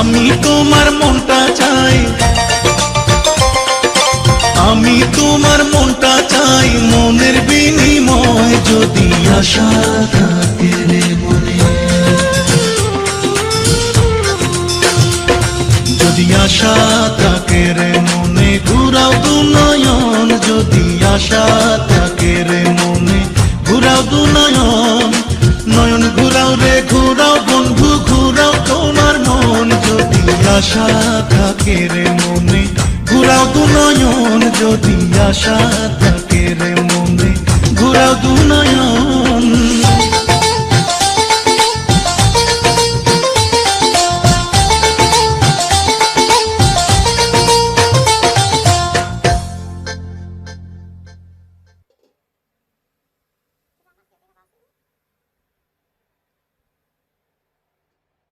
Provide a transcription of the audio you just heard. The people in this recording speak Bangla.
আমি তোমার মনটা চাই, আমি তোমার মনটা চাই, মনের বিনিময় যদি আশা থাকে রে মনে, যদি আশা থাকে রে মনে, ঘুরাও দু নয়ন, যদি আশা থাকে রে মনে, ঘুরাও দু নয়ন, নয়ন ঘুরাও রে ঘুরাও বন্ধু, ঘুরাও তোমার মন, যদি আশা থাকে রে মনে, ঘুরাও দু নয়ন, যদি আশা থাকে রে মনে, ঘুরাও দু নয়ন।